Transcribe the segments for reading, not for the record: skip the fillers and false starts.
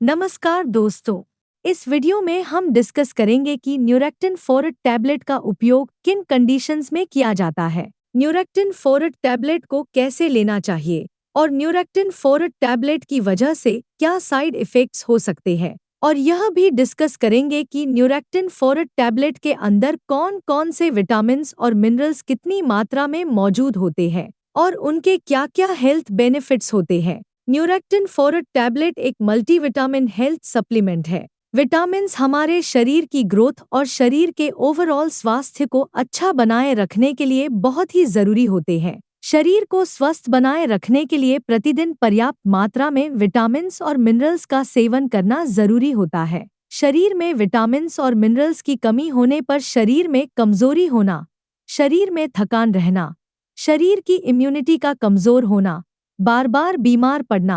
नमस्कार दोस्तों। इस वीडियो में हम डिस्कस करेंगे कि न्यूरेक्टिन फोरेट टैबलेट का उपयोग किन कंडीशंस में किया जाता है, न्यूरेक्टिन फोरेट टैबलेट को कैसे लेना चाहिए और न्यूरेक्टिन फोरेट टैबलेट की वजह से क्या साइड इफ़ेक्ट्स हो सकते हैं। और यह भी डिस्कस करेंगे कि न्यूरेक्टिन फोरेट टैबलेट के अंदर कौन कौन से विटामिन्स और मिनरल्स कितनी मात्रा में मौजूद होते हैं और उनके क्या क्या हेल्थ बेनिफिट्स होते हैं। न्यूरेक्टिन फोरेट टैबलेट एक मल्टीविटामिन हेल्थ सप्लीमेंट है। विटामिन्स हमारे शरीर की ग्रोथ और शरीर के ओवरऑल स्वास्थ्य को अच्छा बनाए रखने के लिए बहुत ही जरूरी होते हैं। शरीर को स्वस्थ बनाए रखने के लिए प्रतिदिन पर्याप्त मात्रा में विटामिन्स और मिनरल्स का सेवन करना जरूरी होता है। शरीर में विटामिन्स और मिनरल्स की कमी होने पर शरीर में कमजोरी होना, शरीर में थकान रहना, शरीर की इम्यूनिटी का कमजोर होना, बार बार बीमार पड़ना,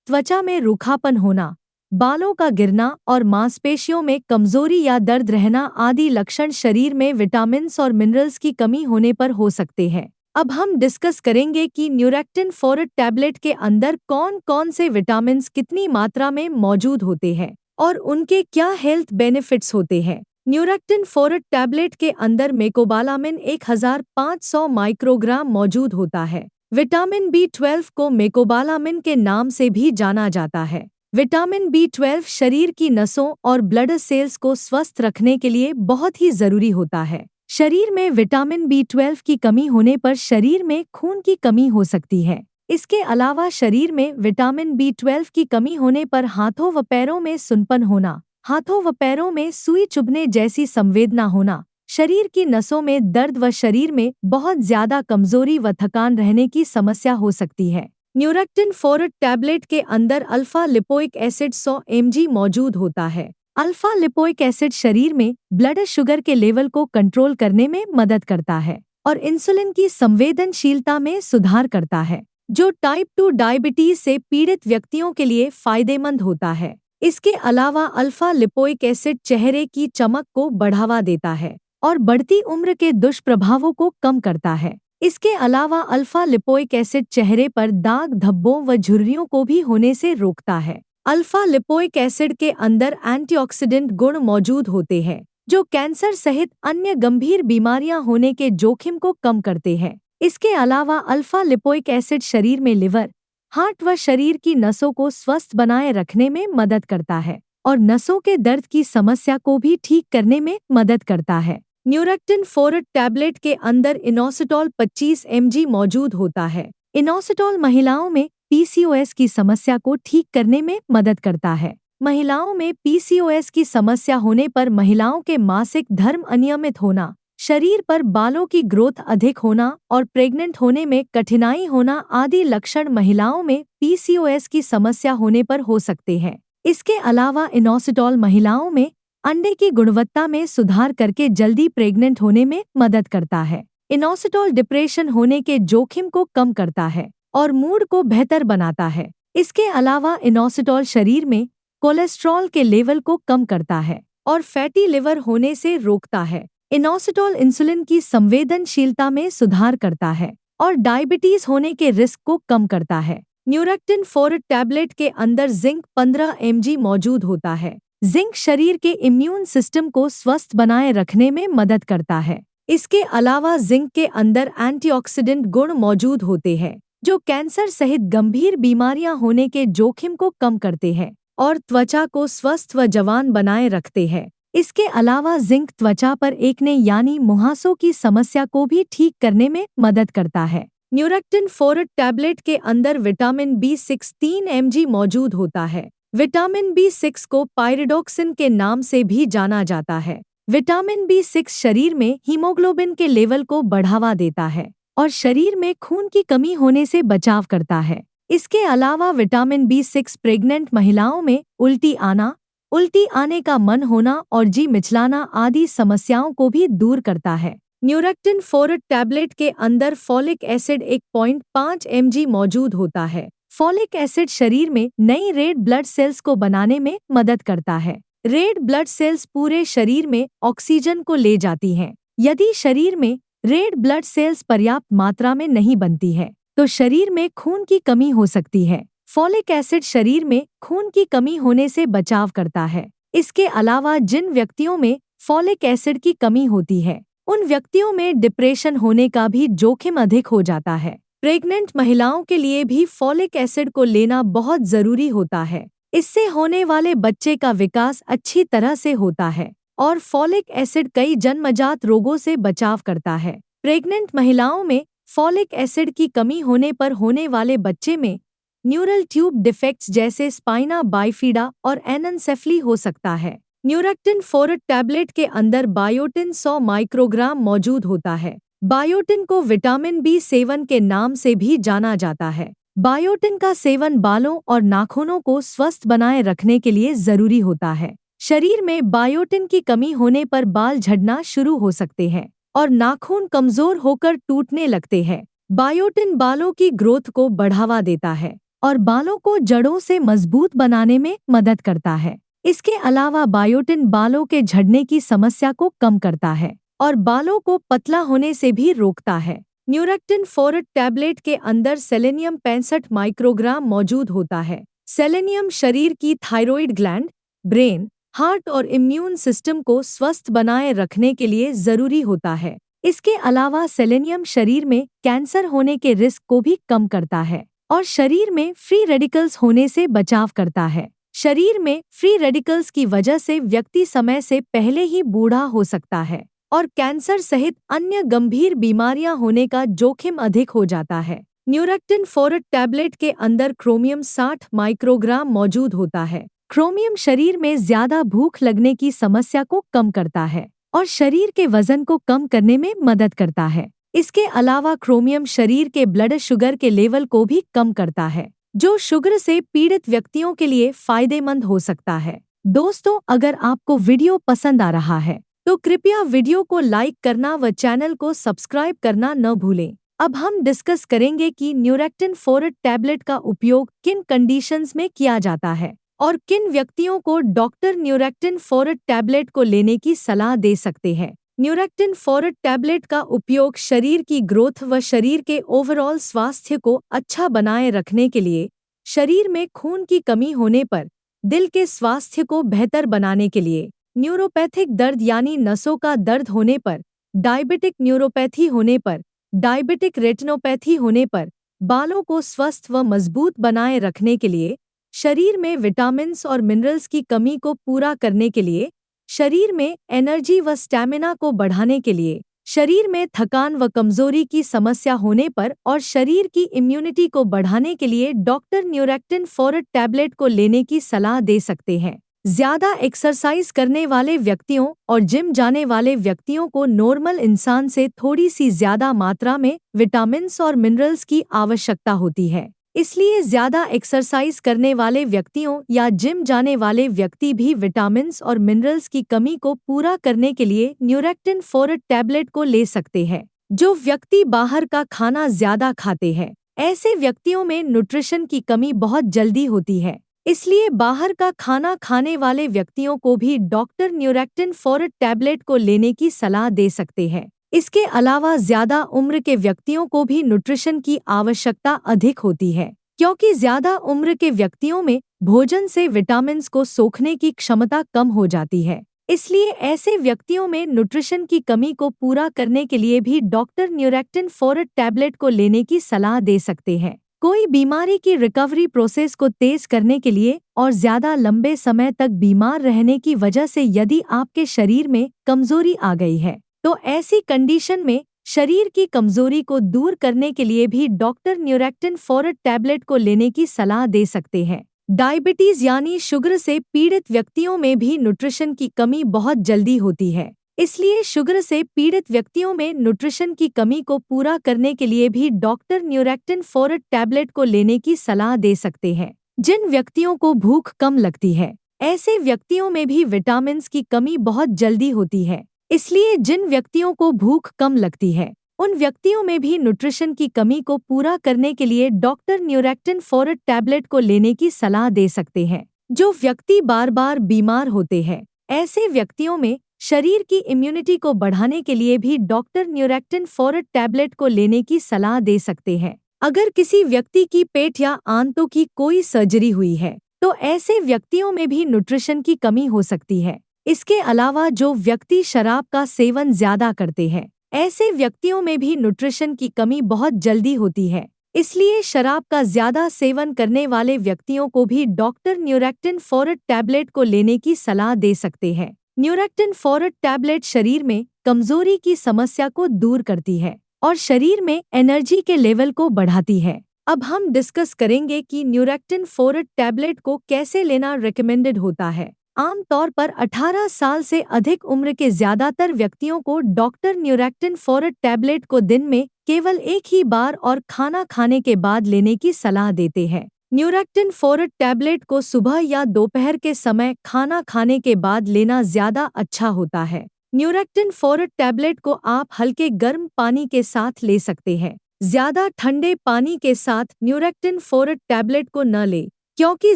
त्वचा में रूखापन होना, बालों का गिरना और मांसपेशियों में कमजोरी या दर्द रहना आदि लक्षण शरीर में विटामिन्स और मिनरल्स की कमी होने पर हो सकते हैं। अब हम डिस्कस करेंगे कि न्यूरेक्टिन फोरेट टैबलेट के अंदर कौन कौन से विटामिन्स कितनी मात्रा में मौजूद होते हैं और उनके क्या हेल्थ बेनिफिट्स होते हैं। न्यूरेक्टिन फोरेट टैबलेट के अंदर मेकोबालामिन 1500 माइक्रोग्राम मौजूद होता है। विटामिन B12 को मेकोबालामिन के नाम से भी जाना जाता है। विटामिन B12 शरीर की नसों और ब्लड सेल्स को स्वस्थ रखने के लिए बहुत ही जरूरी होता है। शरीर में विटामिन B12 की कमी होने पर शरीर में खून की कमी हो सकती है। इसके अलावा शरीर में विटामिन B12 की कमी होने पर हाथों व पैरों में सुनपन होना, हाथों व पैरों में सुई चुभने जैसी संवेदना होना, शरीर की नसों में दर्द व शरीर में बहुत ज्यादा कमजोरी व थकान रहने की समस्या हो सकती है। न्यूरेक्टिन फोरेट टैबलेट के अंदर अल्फा लिपोइक एसिड 100 mg मौजूद होता है। अल्फा लिपोइक एसिड शरीर में ब्लड शुगर के लेवल को कंट्रोल करने में मदद करता है और इंसुलिन की संवेदनशीलता में सुधार करता है, जो टाइप 2 डायबिटीज से पीड़ित व्यक्तियों के लिए फायदेमंद होता है। इसके अलावा अल्फा लिपोइक एसिड चेहरे की चमक को बढ़ावा देता है और बढ़ती उम्र के दुष्प्रभावों को कम करता है। इसके अलावा अल्फा लिपोइक एसिड चेहरे पर दाग धब्बों व झुर्रियों को भी होने से रोकता है। अल्फा लिपोइक एसिड के अंदर एंटीऑक्सीडेंट गुण मौजूद होते हैं, जो कैंसर सहित अन्य गंभीर बीमारियां होने के जोखिम को कम करते हैं। इसके अलावा अल्फा लिपोइक एसिड शरीर में लिवर, हार्ट व शरीर की नसों को स्वस्थ बनाए रखने में मदद करता है और नसों के दर्द की समस्या को भी ठीक करने में मदद करता है। न्यूरेक्टिन फोरेट टैबलेट के अंदर इनोसिटॉल 25 mg मौजूद होता है। इनोसिटॉल महिलाओं में PCOS की समस्या को ठीक करने में मदद करता है। महिलाओं में PCOS की समस्या होने पर महिलाओं के मासिक धर्म अनियमित होना, शरीर पर बालों की ग्रोथ अधिक होना और प्रेग्नेंट होने में कठिनाई होना आदि लक्षण महिलाओं में PCOS की समस्या होने पर हो सकते हैं। इसके अलावा इनोसिटॉल महिलाओं में अंडे की गुणवत्ता में सुधार करके जल्दी प्रेग्नेंट होने में मदद करता है। इनोसिटॉल डिप्रेशन होने के जोखिम को कम करता है और मूड को बेहतर बनाता है। इसके अलावा इनोसिटॉल शरीर में कोलेस्ट्रॉल के लेवल को कम करता है और फैटी लिवर होने से रोकता है। इनोसिटॉल इंसुलिन की संवेदनशीलता में सुधार करता है और डायबिटीज होने के रिस्क को कम करता है। न्यूरेक्टिन फोरेट टैबलेट के अंदर जिंक 15 mg मौजूद होता है। जिंक शरीर के इम्यून सिस्टम को स्वस्थ बनाए रखने में मदद करता है। इसके अलावा जिंक के अंदर एंटीऑक्सीडेंट गुण मौजूद होते हैं, जो कैंसर सहित गंभीर बीमारियां होने के जोखिम को कम करते हैं और त्वचा को स्वस्थ व जवान बनाए रखते हैं। इसके अलावा जिंक त्वचा पर एक्ने यानी मुहासों की समस्या को भी ठीक करने में मदद करता है। न्यूरेक्टिन फोरेट टैबलेट के अंदर विटामिन B6 3 mg मौजूद होता है। विटामिन B6 को पायरिडॉक्सिन के नाम से भी जाना जाता है। विटामिन B6 शरीर में हीमोग्लोबिन के लेवल को बढ़ावा देता है और शरीर में खून की कमी होने से बचाव करता है। इसके अलावा विटामिन B6 प्रेग्नेंट महिलाओं में उल्टी आने का मन होना और जी मिचलाना आदि समस्याओं को भी दूर करता है। न्यूरेक्टिन फोरेट टैबलेट के अंदर फॉलिक एसिड 1.5 mg मौजूद होता है। फॉलिक एसिड शरीर में नई रेड ब्लड सेल्स को बनाने में मदद करता है। रेड ब्लड सेल्स पूरे शरीर में ऑक्सीजन को ले जाती हैं। यदि शरीर में रेड ब्लड सेल्स पर्याप्त मात्रा में नहीं बनती है, तो शरीर में खून की कमी हो सकती है। फॉलिक एसिड शरीर में खून की कमी होने से बचाव करता है। इसके अलावा जिन व्यक्तियों में फॉलिक एसिड की कमी होती है, उन व्यक्तियों में डिप्रेशन होने का भी जोखिम अधिक हो जाता है। प्रेग्नेंट महिलाओं के लिए भी फॉलिक एसिड को लेना बहुत जरूरी होता है। इससे होने वाले बच्चे का विकास अच्छी तरह से होता है और फॉलिक एसिड कई जन्मजात रोगों से बचाव करता है। प्रेग्नेंट महिलाओं में फॉलिक एसिड की कमी होने पर होने वाले बच्चे में न्यूरल ट्यूब डिफेक्ट्स जैसे स्पाइना बाइफिडा और एनेन्सेफली हो सकता है। न्यूरैक्टिन फोरेट टैबलेट के अंदर बायोटिन 100 माइक्रोग्राम मौजूद होता है। बायोटिन को विटामिन बी सेवन के नाम से भी जाना जाता है। बायोटिन का सेवन बालों और नाखूनों को स्वस्थ बनाए रखने के लिए जरूरी होता है। शरीर में बायोटिन की कमी होने पर बाल झड़ना शुरू हो सकते हैं और नाखून कमजोर होकर टूटने लगते हैं। बायोटिन बालों की ग्रोथ को बढ़ावा देता है और बालों को जड़ों से मजबूत बनाने में मदद करता है। इसके अलावा बायोटिन बालों के झड़ने की समस्या को कम करता है और बालों को पतला होने से भी रोकता है। न्यूरैक्टिन फोरेट टैबलेट के अंदर सेलेनियम 65 माइक्रोग्राम मौजूद होता है। सेलेनियम शरीर की थायरॉइड ग्लैंड, ब्रेन, हार्ट और इम्यून सिस्टम को स्वस्थ बनाए रखने के लिए जरूरी होता है। इसके अलावा सेलेनियम शरीर में कैंसर होने के रिस्क को भी कम करता है और शरीर में फ्री रेडिकल्स होने से बचाव करता है। शरीर में फ्री रेडिकल्स की वजह से व्यक्ति समय से पहले ही बूढ़ा हो सकता है और कैंसर सहित अन्य गंभीर बीमारियां होने का जोखिम अधिक हो जाता है। न्यूरैक्टिन फोरेट टैबलेट के अंदर क्रोमियम 60 माइक्रोग्राम मौजूद होता है। क्रोमियम शरीर में ज्यादा भूख लगने की समस्या को कम करता है और शरीर के वजन को कम करने में मदद करता है। इसके अलावा क्रोमियम शरीर के ब्लड शुगर के लेवल को भी कम करता है, जो शुगर से पीड़ित व्यक्तियों के लिए फायदेमंद हो सकता है। दोस्तों, अगर आपको वीडियो पसंद आ रहा है तो कृपया वीडियो को लाइक करना व चैनल को सब्सक्राइब करना न भूलें। अब हम डिस्कस करेंगे कि न्यूरैक्टिन फोरेट टैबलेट का उपयोग किन कंडीशंस में किया जाता है और किन व्यक्तियों को डॉक्टर न्यूरैक्टिन फोरेट टैबलेट को लेने की सलाह दे सकते हैं। न्यूरैक्टिन फोरेट टैबलेट का उपयोग शरीर की ग्रोथ व शरीर के ओवरऑल स्वास्थ्य को अच्छा बनाए रखने के लिए, शरीर में खून की कमी होने पर, दिल के स्वास्थ्य को बेहतर बनाने के लिए, न्यूरोपैथिक दर्द यानी नसों का दर्द होने पर, डायबिटिक न्यूरोपैथी होने पर, डायबिटिक रेटिनोपैथी होने पर, बालों को स्वस्थ व मजबूत बनाए रखने के लिए, शरीर में विटामिन्स और मिनरल्स की कमी को पूरा करने के लिए, शरीर में एनर्जी व स्टैमिना को बढ़ाने के लिए, शरीर में थकान व कमजोरी की समस्या होने पर और शरीर की इम्यूनिटी को बढ़ाने के लिए डॉक्टर न्यूरैक्टिन फोरेट टैबलेट को लेने की सलाह दे सकते हैं। ज्यादा एक्सरसाइज करने वाले व्यक्तियों और जिम जाने वाले व्यक्तियों को नॉर्मल इंसान से थोड़ी सी ज्यादा मात्रा में विटामिन्स और मिनरल्स की आवश्यकता होती है। इसलिए ज्यादा एक्सरसाइज करने वाले व्यक्तियों या जिम जाने वाले व्यक्ति भी विटामिन्स और मिनरल्स की कमी को पूरा करने के लिए न्यूरैक्टिन फोरेट टैबलेट को ले सकते हैं। जो व्यक्ति बाहर का खाना ज्यादा खाते हैं, ऐसे व्यक्तियों में न्यूट्रिशन की कमी बहुत जल्दी होती है। इसलिए बाहर का खाना खाने वाले व्यक्तियों को भी डॉक्टर न्यूरैक्टिन फोरेट टैबलेट को लेने की सलाह दे सकते हैं। इसके अलावा ज्यादा उम्र के व्यक्तियों को भी न्यूट्रिशन की आवश्यकता अधिक होती है, क्योंकि ज्यादा उम्र के व्यक्तियों में भोजन से विटामिन्स को सोखने की क्षमता कम हो जाती है। इसलिए ऐसे व्यक्तियों में न्यूट्रिशन की कमी को पूरा करने के लिए भी डॉक्टर न्यूरैक्टिन फोरेट टैबलेट को लेने की सलाह दे सकते हैं। कोई बीमारी की रिकवरी प्रोसेस को तेज करने के लिए और ज्यादा लंबे समय तक बीमार रहने की वजह से यदि आपके शरीर में कमजोरी आ गई है, तो ऐसी कंडीशन में शरीर की कमजोरी को दूर करने के लिए भी डॉक्टर न्यूरैक्टिन फोरेट टैबलेट को लेने की सलाह दे सकते हैं। डायबिटीज यानी शुगर से पीड़ित व्यक्तियों में भी न्यूट्रिशन की कमी बहुत जल्दी होती है। इसलिए शुगर से पीड़ित व्यक्तियों में न्यूट्रिशन की कमी को पूरा करने के लिए भी डॉक्टर न्यूरैक्टिन फोरेट टैबलेट को लेने की सलाह दे सकते हैं। जिन व्यक्तियों को भूख कम लगती है, ऐसे व्यक्तियों में भी विटामिन्स की कमी बहुत जल्दी होती है। इसलिए जिन व्यक्तियों को भूख कम लगती है, उन व्यक्तियों में भी न्यूट्रिशन की कमी को पूरा करने के लिए डॉक्टर न्यूरैक्टिन फोरेट टैबलेट को लेने की सलाह दे सकते हैं। जो व्यक्ति बार बार बीमार होते हैं, ऐसे व्यक्तियों में शरीर की इम्यूनिटी को बढ़ाने के लिए भी डॉक्टर न्यूरैक्टिन फोरेट टैबलेट को लेने की सलाह दे सकते हैं। अगर किसी व्यक्ति की पेट या आंतों की कोई सर्जरी हुई है तो ऐसे व्यक्तियों में भी न्यूट्रिशन की कमी हो सकती है। इसके अलावा जो व्यक्ति शराब का सेवन ज्यादा करते हैं, ऐसे व्यक्तियों में भी न्यूट्रिशन की कमी बहुत जल्दी होती है। इसलिए शराब का ज्यादा सेवन करने वाले व्यक्तियों को भी डॉक्टर न्यूरैक्टिन फॉरट टैबलेट को लेने की सलाह दे सकते हैं। न्यूरैक्टिन फॉरट टैबलेट शरीर में कमजोरी की समस्या को दूर करती है और शरीर में एनर्जी के लेवल को बढ़ाती है। अब हम डिस्कस करेंगे कि न्यूरैक्टिन फॉरट टैबलेट को कैसे लेना रिकमेंडेड होता है। आमतौर पर 18 साल से अधिक उम्र के ज्यादातर व्यक्तियों को डॉक्टर न्यूरैक्टिन फॉरट टैबलेट को दिन में केवल एक ही बार और खाना खाने के बाद लेने की सलाह देते हैं। न्यूरैक्टिन फॉरट टैबलेट को सुबह या दोपहर के समय खाना खाने के बाद लेना ज्यादा अच्छा होता है। न्यूरैक्टिन फॉरट टैबलेट को आप हल्के गर्म पानी के साथ ले सकते हैं। ज्यादा ठंडे पानी के साथ न्यूरैक्टिन फॉरट टैबलेट को न लें, क्योंकि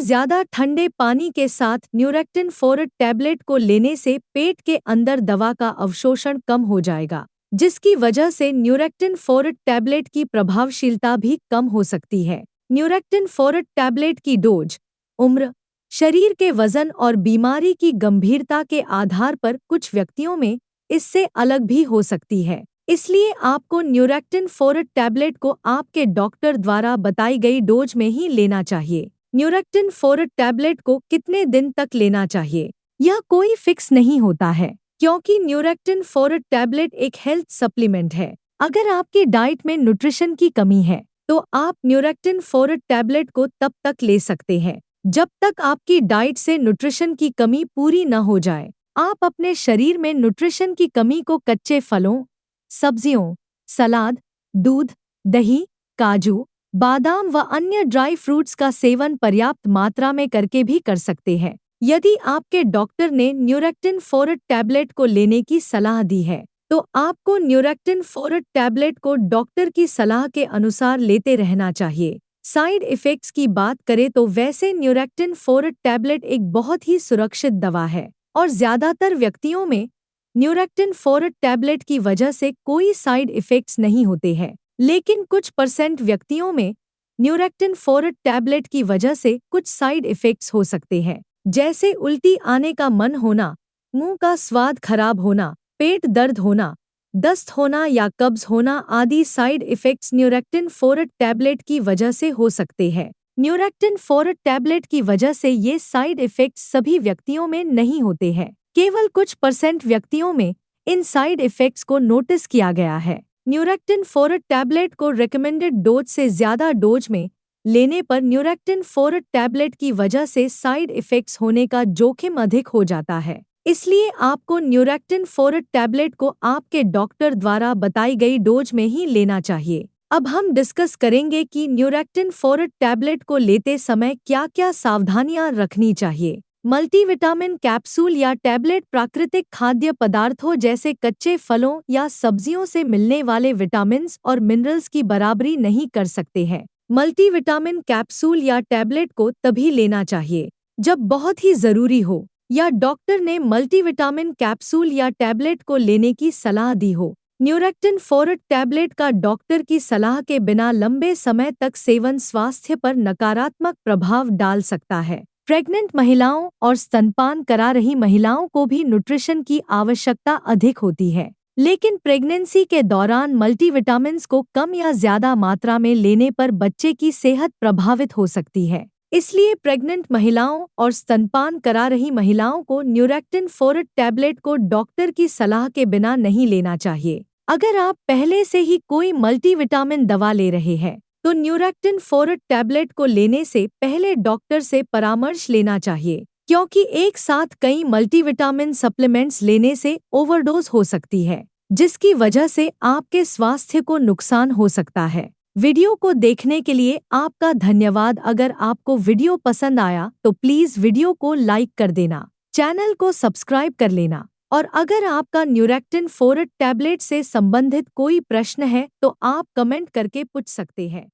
ज्यादा ठंडे पानी के साथ न्यूरैक्टिन फॉरट टैबलेट को लेने से पेट के अंदर दवा का अवशोषण कम हो जाएगा, जिसकी वजह से न्यूरैक्टिन फॉरट टैबलेट की प्रभावशीलता भी कम हो सकती है। न्यूरैक्टिन फॉरट टैबलेट की डोज, उम्र, शरीर के वजन और बीमारी की गंभीरता के आधार पर कुछ व्यक्तियों में इससे अलग भी हो सकती है। इसलिए आपको न्यूरैक्टिन फॉरट टैबलेट को आपके डॉक्टर द्वारा बताई गई डोज में ही लेना चाहिए। न्यूरैक्टिन फॉरट टैबलेट को कितने दिन तक लेना चाहिए, यह कोई फिक्स नहीं होता है, क्योंकि न्यूरैक्टिन फॉरट टैबलेट एक हेल्थ सप्लीमेंट है। अगर आपकी डाइट में न्यूट्रिशन की कमी है तो आप न्यूरैक्टिन फॉरट टैबलेट को तब तक ले सकते हैं जब तक आपकी डाइट से न्यूट्रिशन की कमी पूरी न हो जाए। आप अपने शरीर में न्यूट्रिशन की कमी को कच्चे फलों, सब्जियों, सलाद, दूध, दही, काजू, बादाम व अन्य ड्राई फ्रूट्स का सेवन पर्याप्त मात्रा में करके भी कर सकते हैं। यदि आपके डॉक्टर ने न्यूरैक्टिन फॉरट टैबलेट को लेने की सलाह दी है तो आपको न्यूरैक्टिन फॉरट टैबलेट को डॉक्टर की सलाह के अनुसार लेते रहना चाहिए। साइड इफ़ेक्ट्स की बात करें तो वैसे न्यूरैक्टिन फॉरट टैबलेट एक बहुत ही सुरक्षित दवा है और ज़्यादातर व्यक्तियों में न्यूरैक्टिन फॉरट टैबलेट की वजह से कोई साइड इफ़ेक्ट्स नहीं होते हैं। लेकिन कुछ % व्यक्तियों में न्यूरैक्टिन फॉरट टैबलेट की वजह से कुछ साइड इफ़ेक्ट्स हो सकते हैं, जैसे उल्टी आने का मन होना, मुंह का स्वाद खराब होना, पेट दर्द होना, दस्त होना या कब्ज होना आदि साइड इफ़ेक्ट्स न्यूरैक्टिन फॉरट टैबलेट की वजह से हो सकते हैं। न्यूरैक्टिन फॉरट टैबलेट की वजह से ये साइड इफ़ेक्ट्स सभी व्यक्तियों में नहीं होते हैं, केवल कुछ % व्यक्तियों में इन साइड इफ़ेक्ट्स को नोटिस किया गया है। न्यूरैक्टिन फॉरट टैबलेट को रिकमेंडेड डोज से ज़्यादा डोज में लेने पर न्यूरैक्टिन फॉरट टैबलेट की वजह से साइड इफ़ेक्ट्स होने का जोखिम अधिक हो जाता है। इसलिए आपको न्यूरैक्टिन फॉरट टैबलेट को आपके डॉक्टर द्वारा बताई गई डोज में ही लेना चाहिए। अब हम डिस्कस करेंगे कि न्यूरैक्टिन फॉरट टैबलेट को लेते समय क्या-क्या सावधानियां रखनी चाहिए। मल्टीविटामिन कैप्सूल या टैबलेट प्राकृतिक खाद्य पदार्थों जैसे कच्चे फलों या सब्जियों से मिलने वाले विटामिन्स और मिनरल्स की बराबरी नहीं कर सकते हैं। मल्टीविटामिन कैप्सूल या टैबलेट को तभी लेना चाहिए जब बहुत ही जरूरी हो या डॉक्टर ने मल्टीविटामिन कैप्सूल या टैबलेट को लेने की सलाह दी हो। न्यूरैक्टिन फॉरट टैबलेट का डॉक्टर की सलाह के बिना लंबे समय तक सेवन स्वास्थ्य पर नकारात्मक प्रभाव डाल सकता है। प्रेग्नेंट महिलाओं और स्तनपान करा रही महिलाओं को भी न्यूट्रिशन की आवश्यकता अधिक होती है, लेकिन प्रेगनेंसी के दौरान मल्टीविटामिन्स को कम या ज्यादा मात्रा में लेने पर बच्चे की सेहत प्रभावित हो सकती है। इसलिए प्रेग्नेंट महिलाओं और स्तनपान करा रही महिलाओं को न्यूरैक्टिन फॉरट टैबलेट को डॉक्टर की सलाह के बिना नहीं लेना चाहिए। अगर आप पहले से ही कोई मल्टीविटामिन दवा ले रहे हैं तो न्यूरैक्टिन फॉरट टैबलेट को लेने से पहले डॉक्टर से परामर्श लेना चाहिए, क्योंकि एक साथ कई मल्टीविटामिन सप्लीमेंट्स लेने से ओवरडोज हो सकती है, जिसकी वजह से आपके स्वास्थ्य को नुकसान हो सकता है। वीडियो को देखने के लिए आपका धन्यवाद। अगर आपको वीडियो पसंद आया तो प्लीज़ वीडियो को लाइक कर देना, चैनल को सब्सक्राइब कर लेना और अगर आपका न्यूरैक्टिन फॉरट टैबलेट से संबंधित कोई प्रश्न है तो आप कमेंट करके पूछ सकते हैं।